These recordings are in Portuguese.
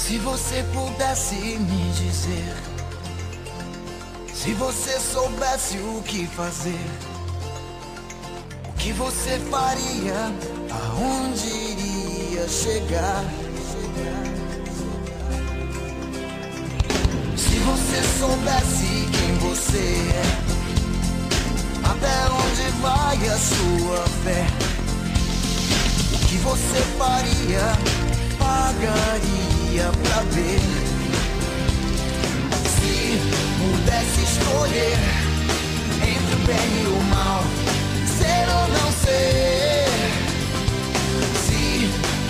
Se você pudesse me dizer, se você soubesse o que fazer, o que você faria, aonde iria chegar? Se você soubesse quem você é, até onde vai a sua fé, o que você faria, pagaria pra ver. Se pudesse escolher entre o bem e o mal, ser ou não ser, se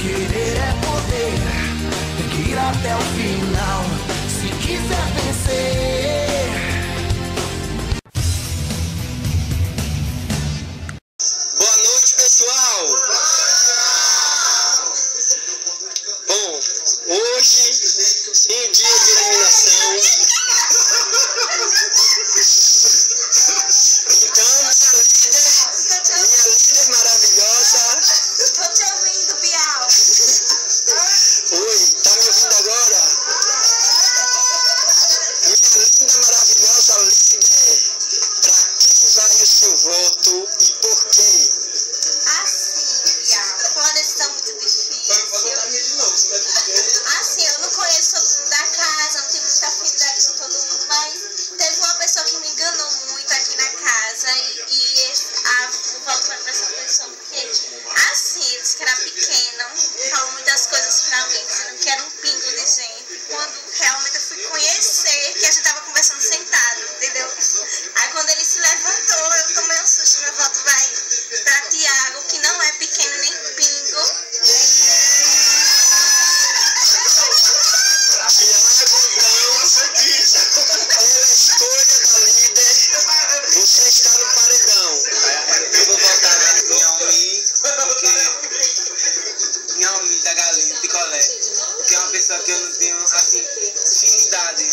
querer é poder, tem que ir até o final, se quiser vencer. Boa noite, pessoal! Bom, hoje, em dia de eliminação, então minha líder maravilhosa. Tô te ouvindo, Bial. Oi, tá me ouvindo agora? Minha linda, maravilhosa líder, pra quem vai o seu voto e por quê? Assim, Bial, foi uma decisão muito difícil. Assim, eu não conheço todo mundo da casa, não tenho muita afinidade com todo mundo, mas teve uma pessoa que me enganou muito aqui na casa o voto foi pra essa pessoa, porque assim, ele disse que era pequeno, falou muitas coisas pra mim, dizendo que era um pingo de gente. Quando realmente eu fui conhecer, que a gente tava conversando sentado, entendeu? Aí quando ele se levantou, eu tomei um susto, meu voto vai pra Tiago, que não é pequeno nem pingo. Pela escolha da líder, você está no paredão. Eu vou votar em Almi, porque em Almi da Galinha, picolé, que é uma pessoa que eu não tenho, assim, afinidade.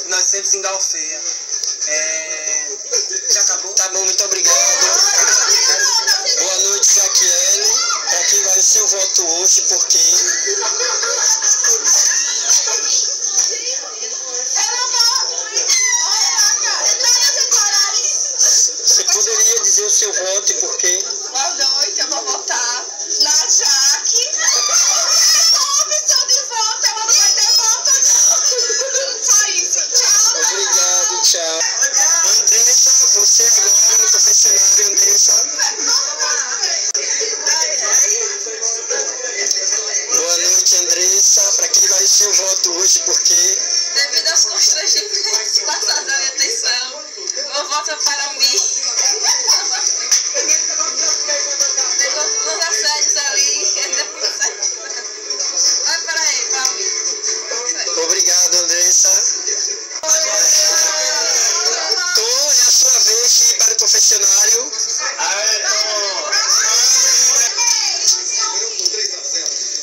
Nós sempre se engalfeia. Já acabou? Tá bom, muito obrigado. Boa noite, Jaquiele. Pra quem vai o seu voto hoje, por quem? Você poderia dizer o seu voto e por quê? Boa noite, eu vou votar na Jaque. A opção de voto, ela não vai ter voto, não. Só isso, tchau. Obrigado, tchau. Andressa, você agora no confessionário, Andressa. Boa noite, Andressa. Pra quem vai o seu voto hoje, por quê? Devido aos constrangimentos passados da minha atenção, eu voto para mim. Pegou os assédios ali. Vai para aí, Paulo. Obrigado, Andressa. Tom, é a sua vez de ir para o confessionário.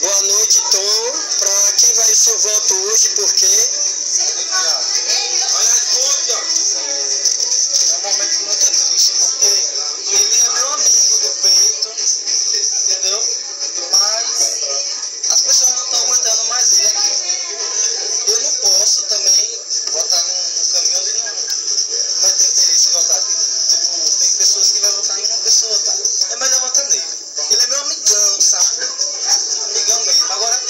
Boa noite, Tom. Para quem vai o seu voto hoje, por quê? É um momento muito triste, porque ele é meu amigo do peito, entendeu? Mas as pessoas não estão aguentando mais ele aqui. Eu não posso também votar num caminho onde não vai ter interesse em votar. Tipo, tem pessoas que vão votar em uma pessoa, tá? É melhor votar nele. Ele é meu amigão, sabe? Amigão mesmo. Agora,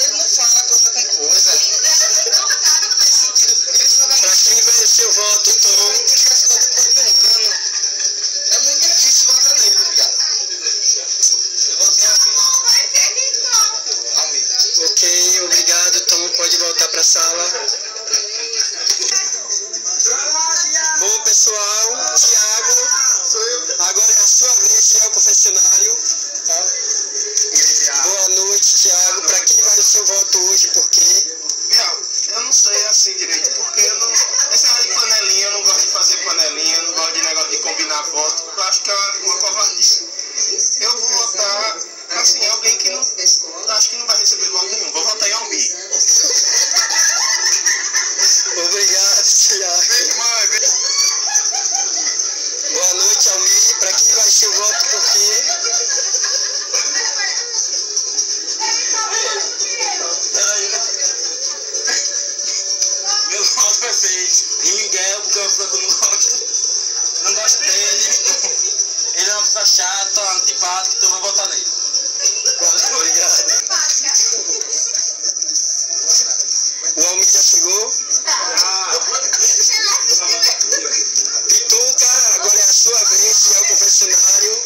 ele não fala coisa com coisa. Ele só vai... Para quem vai o seu voto, Tom? É muito difícil votar nele, obrigado. Eu votei Almi. Ok, obrigado, Tom. Pode voltar para a sala. Bom, pessoal, Thiago, agora é a sua vez de ir ao confessionário. Boa noite, Thiago. Para quem vai o seu voto hoje, por quê? Eu não sei assim direito, porque eu não. Esse negócio de panelinha, eu não gosto de fazer panelinha, eu não gosto de negócio de combinar voto, porque eu acho que é uma covardia. Eu vou votar, assim, alguém que não. Eu acho que não vai receber voto nenhum. Vou votar em Almi. Obrigado, Thiago. Boa noite, Almi. Para quem vai seu voto, por quê? Peraí. simpático, então eu vou votar nele. Obrigado. O Almir já chegou? Pituca, agora é a sua vez, que é o confessionário.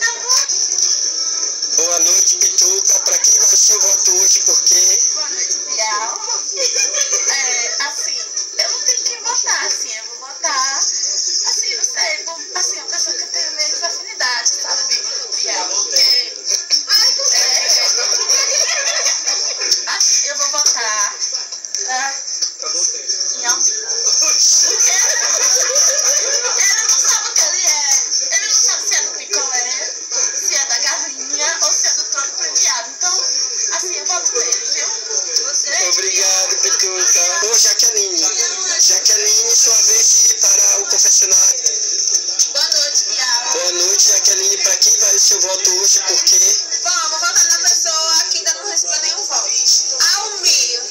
Boa noite, Pituca. Para quem vai ser o voto hoje, por quê? Boa noite, Bial. Assim, eu não tenho quem votar, assim, eu vou votar, assim, não sei, assim, a pessoa que eu tenho menos afinidade, sabe, Bial, porque, assim, eu vou votar, em Almir. Ele não sabe o que ele é, ele não sabe se é do picolé, se é da galinha ou se é do tronco premiado, então, assim, eu voto nele, viu? Obrigado, Pituca. Ô, Jaqueline. Jaqueline, sua vez de ir para o confessionário. Boa noite, Bial. Boa noite, Jaqueline. Para quem vai o seu voto hoje, por quê? Bom, vou votar na pessoa que ainda não recebeu nenhum voto. Almir.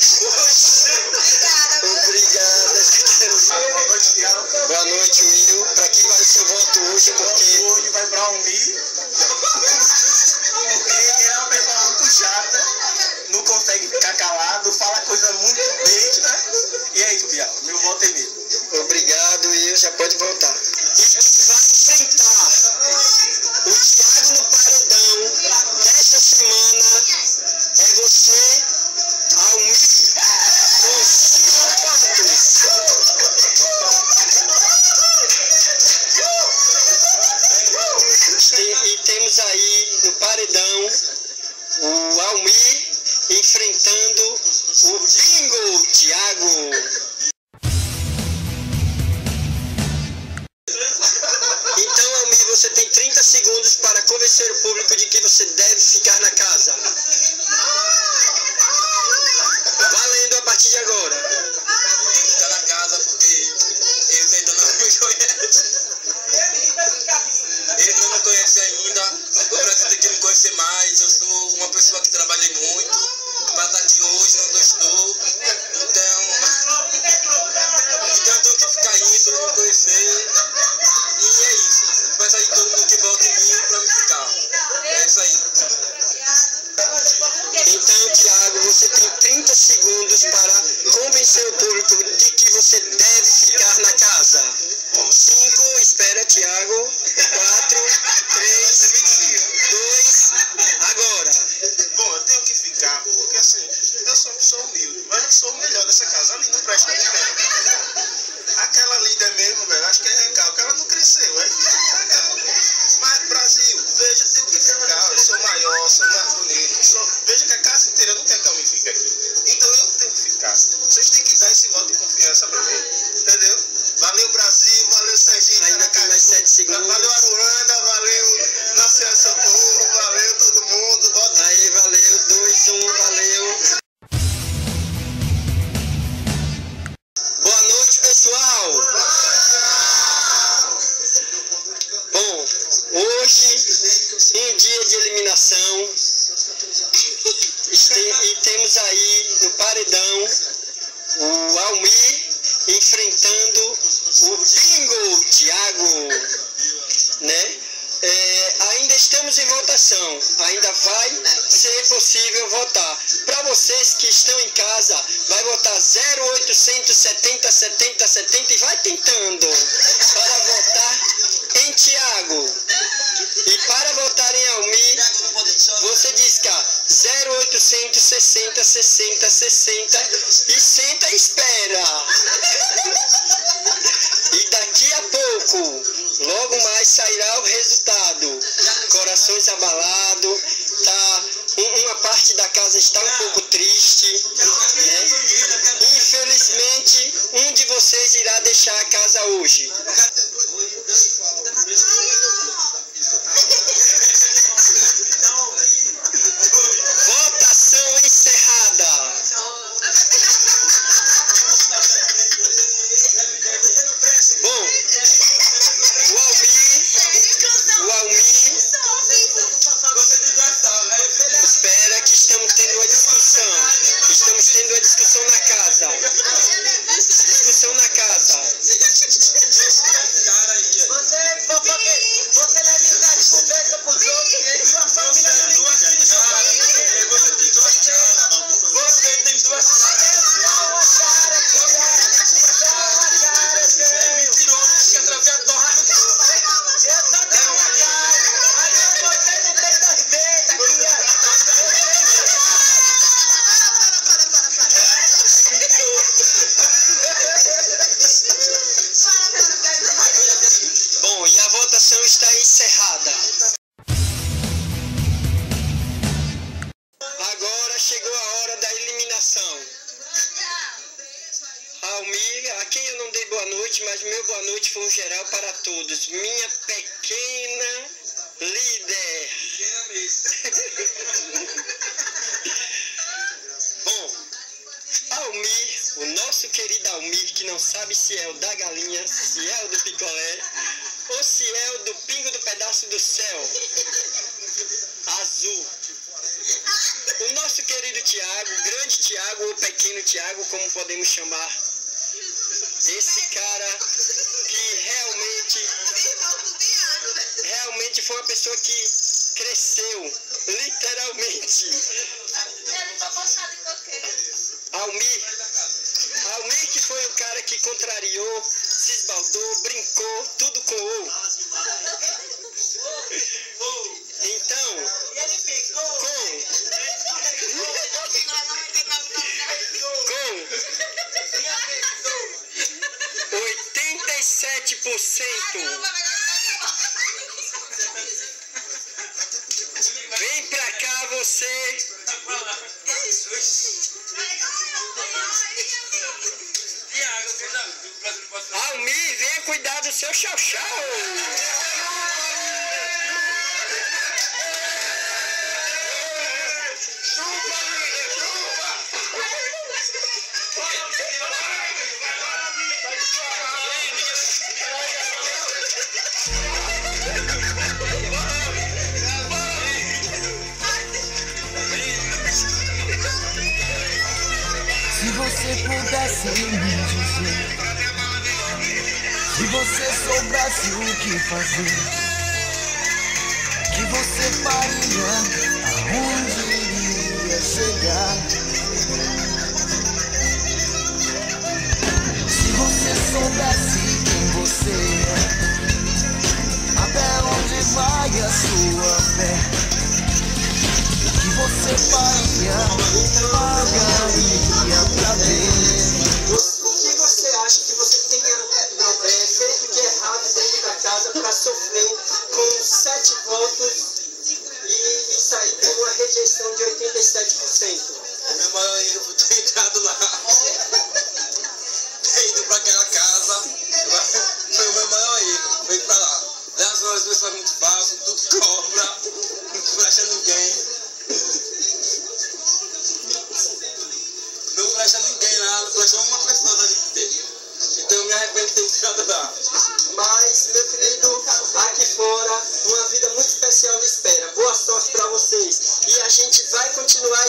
Obrigada, viu? Obrigada, Jaqueline. Boa noite, Thiago. Boa noite, Will. Para quem vai o seu voto hoje, por quê? Hoje vai pra Almir. Porque ele é uma pessoa muito chata, não consegue ficar calado, fala coisa muito besta. E é isso, Bial. Meu voto é nele. Obrigado, Will. Já pode voltar. E quem vai enfrentar o Thiago no paredão desta semana é você, Almir, com 5 votos. E temos aí no paredão o Almir enfrentando o Bingo, Thiago. Então, Almir, você tem 30 segundos para convencer o público de que você deve ficar na casa. Valendo a partir de agora. Tem que ficar na casa porque eles ainda não me conhecem. Eles não me conhecem ainda. O Brasil tem que me conhecer mais. Eu sou uma pessoa que trabalhei muito para estar aqui hoje onde eu estou. Então eu tenho que ficar indo, me conhecer. E é isso. Peço aí todo mundo que vote em mim para me ficar. É isso aí. Então, Thiago, você tem 30 segundos para convencer o público de que você deve ficar na casa. 5, espera, Thiago. 4, 3, 2, agora. Bom, eu tenho que ficar, porque assim, eu sou uma pessoa humilde, mas eu sou o melhor dessa casa. Ali não presta ninguém. Aquela líder mesmo, velho, acho que é recalque, ela não cresceu, aí fica cagado. Mas, Brasil, veja, eu tenho que ficar, eu sou maior, sou mais bonito, veja que a casa inteira não quer que eu me fique aqui. Então eu tenho que ficar. Vocês têm que dar esse voto de confiança pra mim, entendeu? Valeu, Brasil, valeu, Serginho, Ainda tem mais 7 segundos. valeu, Aruanda, valeu, Nossa Senhora Socorro, valeu todo mundo, voto. Aí, valeu. 2, 1, valeu. Boa noite, pessoal. Bom, hoje, um dia de eliminação. E temos aí no paredão o Almir enfrentando o Bingo, Thiago, né? Ainda estamos em votação, ainda vai ser possível votar. Para vocês que estão em casa, vai votar 0800 70 70 70 e vai tentando para votar em Thiago. E para votar em Almir, você disca 0800 60 60 60 e senta e espera. E daqui a pouco, logo mais sairá o resultado. Corações abalados, tá? Uma parte da casa está um pouco triste, né? Infelizmente, um de vocês irá deixar a casa hoje. Votação encerrada. gravação está encerrada. Agora chegou a hora da eliminação. Almir, a quem eu não dei boa noite, mas meu boa noite foi um geral para todos. Minha pequena líder. Bom, Almir, o nosso querido Almir, que não sabe se é o da galinha, se é o do picolé, ou se é o do pingo do pedaço do céu azul. O nosso querido Tiago, grande Tiago, ou pequeno Tiago, como podemos chamar. Esse cara que realmente foi uma pessoa que cresceu, literalmente. Almir que foi o cara que contrariou, se esbaldou, brincou, tudo com o. Então, com 87%. Vem pra cá você. Almir, venha cuidar do seu chau-chau. Se você pudesse me dizer, se você soubesse o que fazer, que você faria, aonde iria chegar? Se você soubesse quem você é, até onde vai a sua fé, que você faria, pagaria pra ver. O que você acha que você tenha feito de errado dentro da casa para sofrer com 7 votos e sair com uma rejeição de 87%? Meu maior erro foi ter entrado lá. Ter ido pra aquela casa. Foi o meu maior erro. Foi pra lá. Lá são as pessoas muito fáceis, tudo cobra, não presta ninguém. Não presta ninguém lá, não presta uma pessoa ali dentro. Então eu me arrependo de ter entrado lá. Mas, meu querido, aqui fora, uma vida muito especial me espera. Boa sorte para vocês. E a gente vai continuar